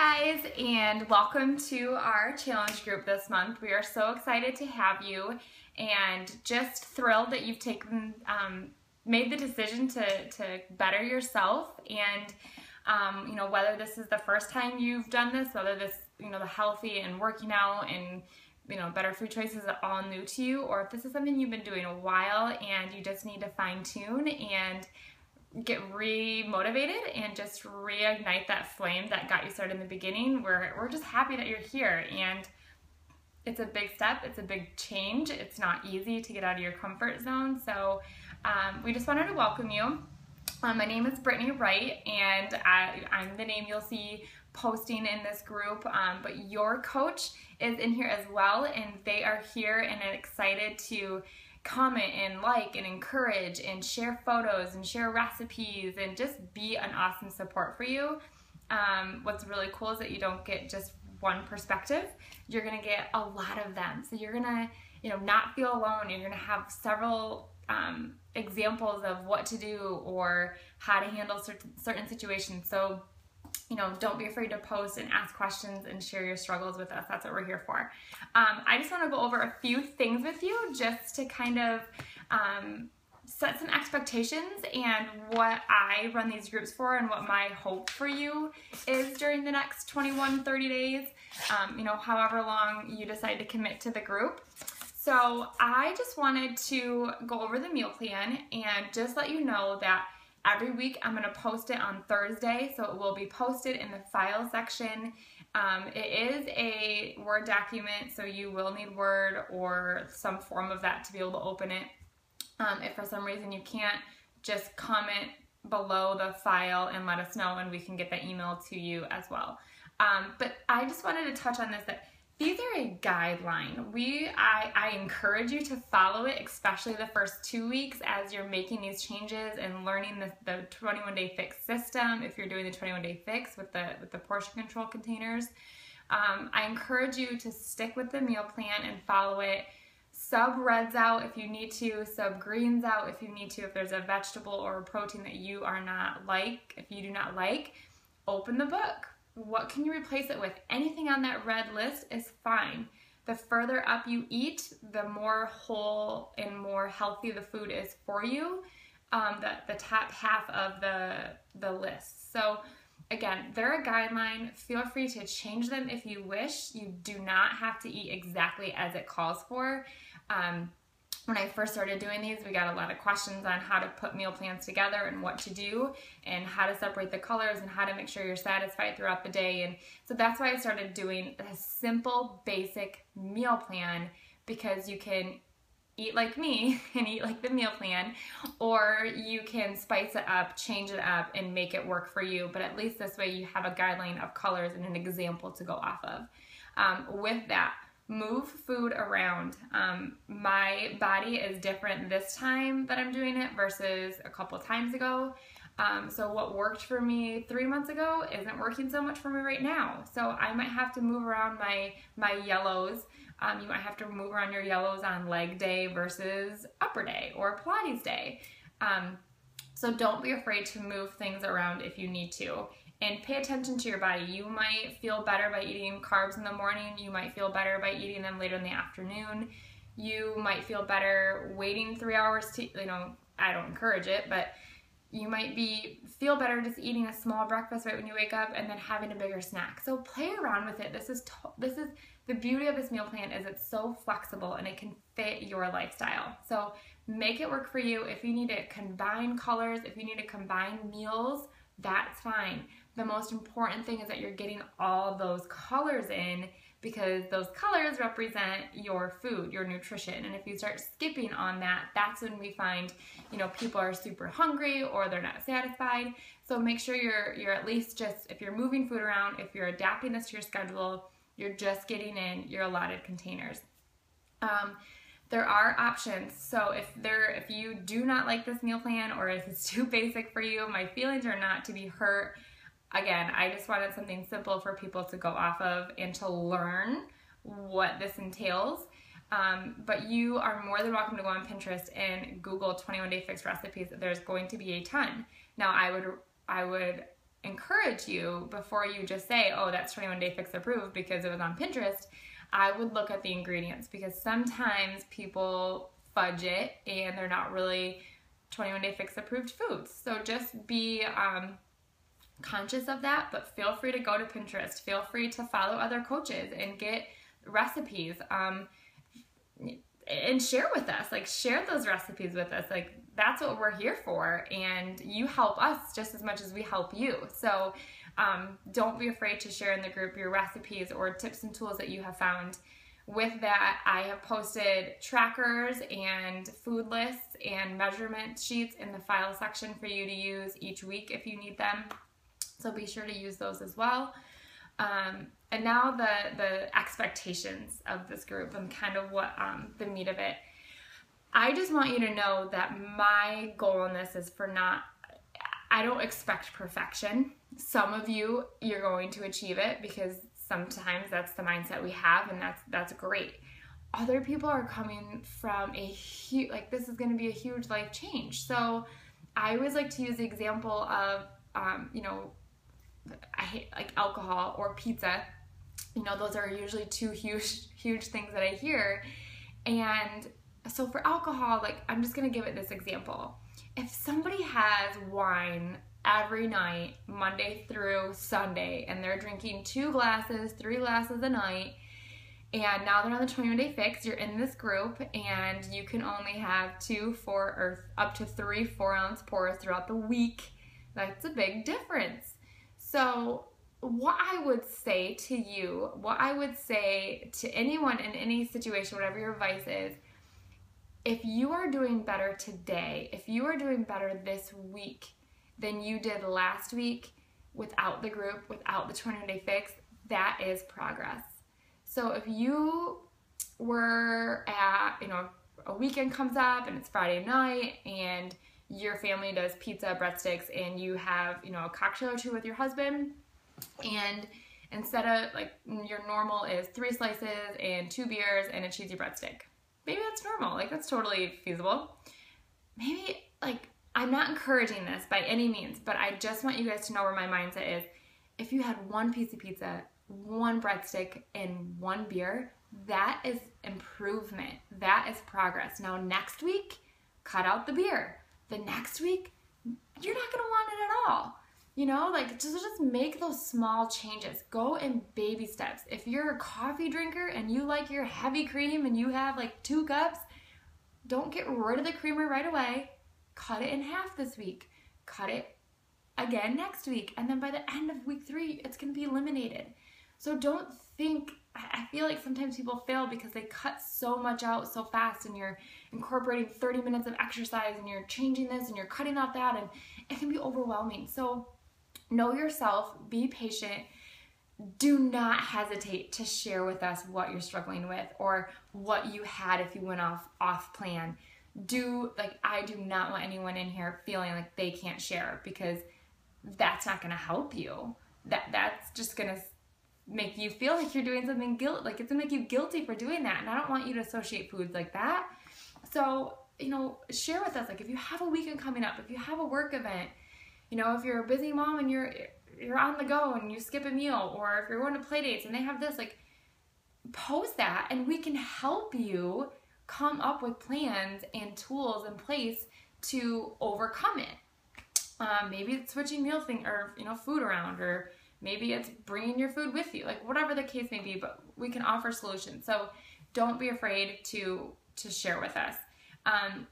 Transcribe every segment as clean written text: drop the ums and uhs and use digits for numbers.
Hi guys, and welcome to our challenge group this month. We are so excited to have you and just thrilled that you've made the decision to better yourself. And whether this is the first time you've done this, whether this, the healthy and working out and better food choices are all new to you, or if this is something you've been doing a while and you just need to fine tune and get re-motivated and just reignite that flame that got you started in the beginning. We're just happy that you're here, and it's a big step, it's a big change. It's not easy to get out of your comfort zone, so we just wanted to welcome you. My name is Brittany Wright, and I'm the name you'll see posting in this group, but your coach is in here as well, and they are here and excited to comment and like and encourage and share photos and share recipes and just be an awesome support for you. What's really cool is that you don't get just one perspective. You're gonna get a lot of them. So you're gonna, not feel alone. You're gonna have several examples of what to do or how to handle certain situations. So don't be afraid to post and ask questions and share your struggles with us. That's what we're here for. I just want to go over a few things with you just to kind of set some expectations and what I run these groups for and what my hope for you is during the next 21, 30 days, however long you decide to commit to the group. So I just wanted to go over the meal plan and just let you know that every week I'm going to post it on Thursday, so it will be posted in the file section. It is a Word document, so you will need Word or some form of that to be able to open it. If for some reason you can't, just comment below the file and let us know, and we can get that email to you as well. But I just wanted to touch on this, that these are a guideline. I encourage you to follow it, especially the first 2 weeks as you're making these changes and learning the 21-day fix system. If you're doing the 21-day fix with the portion control containers, I encourage you to stick with the meal plan and follow it. Sub reds out if you need to, sub greens out if you need to. If there's a vegetable or a protein that you do not like, open the book. What can you replace it with? Anything on that red list is fine. The further up you eat, the more whole and more healthy the food is for you, the top half of the list. So again, they're a guideline. Feel free to change them if you wish. You do not have to eat exactly as it calls for. When I first started doing these, we got a lot of questions on how to put meal plans together and what to do and how to separate the colors and how to make sure you're satisfied throughout the day. And so that's why I started doing a simple, basic meal plan, because you can eat like me and eat like the meal plan, or you can spice it up, change it up, and make it work for you. But at least this way you have a guideline of colors and an example to go off of. With that, move food around. My body is different this time that I'm doing it versus a couple times ago. So what worked for me 3 months ago isn't working so much for me right now. So I might have to move around my yellows. You might have to move around your yellows on leg day versus upper day or Pilates day. So don't be afraid to move things around if you need to. And pay attention to your body. You might feel better by eating carbs in the morning. You might feel better by eating them later in the afternoon. You might feel better waiting 3 hours to, I don't encourage it, but you might feel better just eating a small breakfast right when you wake up and then having a bigger snack. So play around with it. This is the beauty of this meal plan, is it's so flexible and it can fit your lifestyle. So make it work for you. If you need to combine colors, if you need to combine meals, that's fine. The most important thing is that you're getting all those colors in, because those colors represent your food, your nutrition. And if you start skipping on that, that's when we find, people are super hungry or they're not satisfied. So make sure you're at least just, if you're moving food around, if you're adapting this to your schedule, you're just getting in your allotted containers. There are options. So if you do not like this meal plan, or if it's too basic for you, my feelings are not to be hurt. Again, I just wanted something simple for people to go off of and to learn what this entails. But you are more than welcome to go on Pinterest and Google 21-day fix recipes. There's going to be a ton. Now, I would encourage you before you just say, oh, that's 21 Day Fix approved because it was on Pinterest. I would look at the ingredients, because sometimes people fudge it and they're not really 21 Day Fix approved foods. So just be conscious of that, but feel free to go to Pinterest. Feel free to follow other coaches and get recipes and share with us. Like, share those recipes with us. Like, that's what we're here for, and you help us just as much as we help you. So don't be afraid to share in the group your recipes or tips and tools that you have found. With that, I have posted trackers and food lists and measurement sheets in the file section for you to use each week if you need them. So be sure to use those as well. And now the expectations of this group and kind of what the meat of it. I just want you to know that my goal in this is I don't expect perfection. Some of you're going to achieve it because sometimes that's the mindset we have, and that's great. Other people are coming from this is going to be a huge life change. So I always like to use the example of, I hate like alcohol or pizza. Those are usually two huge things that I hear. And so for alcohol, like, I'm just going to give it this example. If somebody has wine every night, Monday through Sunday, and they're drinking 2 glasses, 3 glasses a night, and now they're on the 21 Day Fix, you're in this group, and you can only have 2, 4, or up to 3 4-ounce pours throughout the week. That's a big difference. So what I would say to you, what I would say to anyone in any situation, whatever your advice is, if you are doing better today, if you are doing better this week than you did last week without the group, without the 21 Day Fix, that is progress. So if you were at, a weekend comes up and it's Friday night and your family does pizza, breadsticks, and you have, a cocktail or 2 with your husband, and instead of, like, your normal is 3 slices and 2 beers and a cheesy breadstick. Maybe that's normal. Like, that's totally feasible. Maybe, like, I'm not encouraging this by any means, but I just want you guys to know where my mindset is. If you had 1 piece of pizza, 1 breadstick, and 1 beer, that is improvement. That is progress. Now, next week, cut out the beer. The next week, you're not going to want it at all. Just make those small changes. Go in baby steps. If you're a coffee drinker and you like your heavy cream and you have like 2 cups, don't get rid of the creamer right away. Cut it in half this week. Cut it again next week. And then by the end of week 3, it's going to be eliminated. So don't think, I feel like sometimes people fail because they cut so much out so fast, and you're incorporating 30 minutes of exercise and you're changing this and you're cutting out that, and it can be overwhelming. So know yourself, be patient. Do not hesitate to share with us what you're struggling with or what you had if you went off plan. I do not want anyone in here feeling like they can't share, because that's not going to help you. That's just going to make you feel like you're doing something like it's going to make you guilty for doing that. And I don't want you to associate foods like that. So, share with us. Like, if you have a weekend coming up, if you have a work event, if you're a busy mom and you're on the go and you skip a meal, or if you're going to play dates and they have this, like, post that and we can help you come up with plans and tools in place to overcome it. Maybe it's switching meal or food around, or maybe it's bringing your food with you, like whatever the case may be, but we can offer solutions. So don't be afraid to share with us.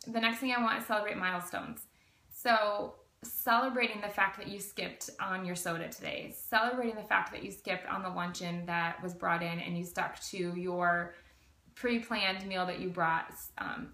The next thing I want is celebrate milestones. So celebrating the fact that you skipped on your soda today, celebrating the fact that you skipped on the luncheon that was brought in and you stuck to your pre-planned meal that you brought,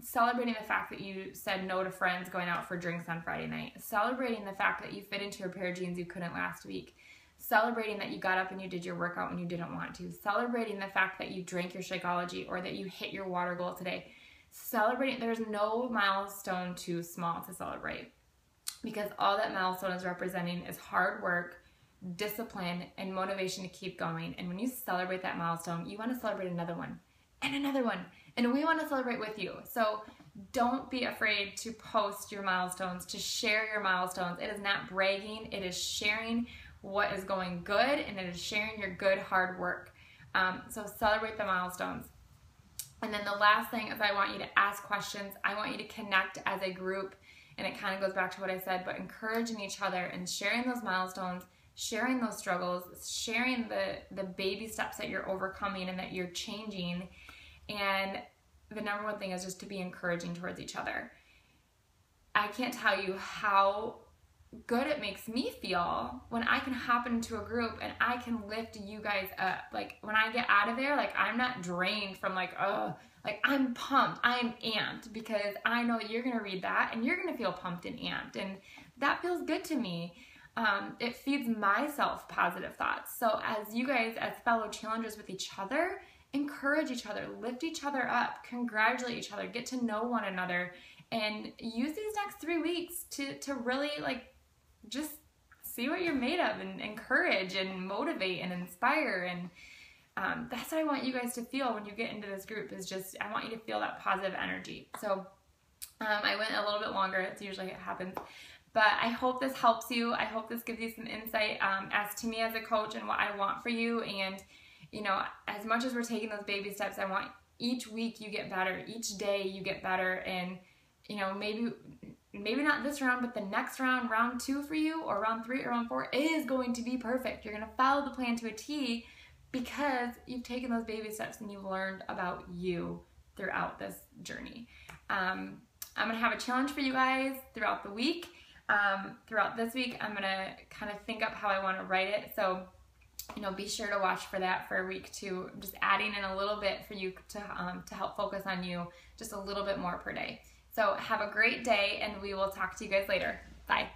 celebrating the fact that you said no to friends going out for drinks on Friday night, celebrating the fact that you fit into a pair of jeans you couldn't last week, celebrating that you got up and you did your workout when you didn't want to, celebrating the fact that you drank your Shakeology or that you hit your water goal today. Celebrating, there's no milestone too small to celebrate, because all that milestone is representing is hard work, discipline, and motivation to keep going. And when you celebrate that milestone, you want to celebrate another one and another one, and we want to celebrate with you. So don't be afraid to post your milestones, to share your milestones. It is not bragging, it is sharing what is going good, and it is sharing your good hard work. So celebrate the milestones. And then the last thing is I want you to ask questions. I want you to connect as a group, and it kind of goes back to what I said, but encouraging each other and sharing those milestones, sharing those struggles, sharing the baby steps that you're overcoming and that you're changing. And the number one thing is just to be encouraging towards each other. I can't tell you how good it makes me feel when I can hop into a group and I can lift you guys up. Like when I get out of there, like I'm not drained from like, oh, like I'm pumped, I'm amped, because I know that you're gonna read that and you're gonna feel pumped and amped, and that feels good to me. It feeds myself positive thoughts. So as you guys, as fellow challengers with each other, encourage each other, lift each other up, congratulate each other, get to know one another, and use these next 3 weeks to really like just see what you're made of, and encourage and motivate and inspire. And that's what I want you guys to feel when you get into this group, is just, I want you to feel that positive energy. So I went a little bit longer, it's usually it happens, but I hope this helps you. I hope this gives you some insight as to me as a coach and what I want for you. And you know, as much as we're taking those baby steps, I want each week you get better, each day you get better. And you know, maybe not this round, but the next round, round 2 for you, or round 3 or round 4 is going to be perfect. You're going to follow the plan to a T because you've taken those baby steps and you've learned about you throughout this journey. I'm going to have a challenge for you guys throughout the week. Throughout this week, I'm going to kind of think up how I want to write it. So, you know, be sure to watch for that for week 2. I'm just adding in a little bit for you to help focus on you just a little bit more per day. So have a great day, and we will talk to you guys later. Bye.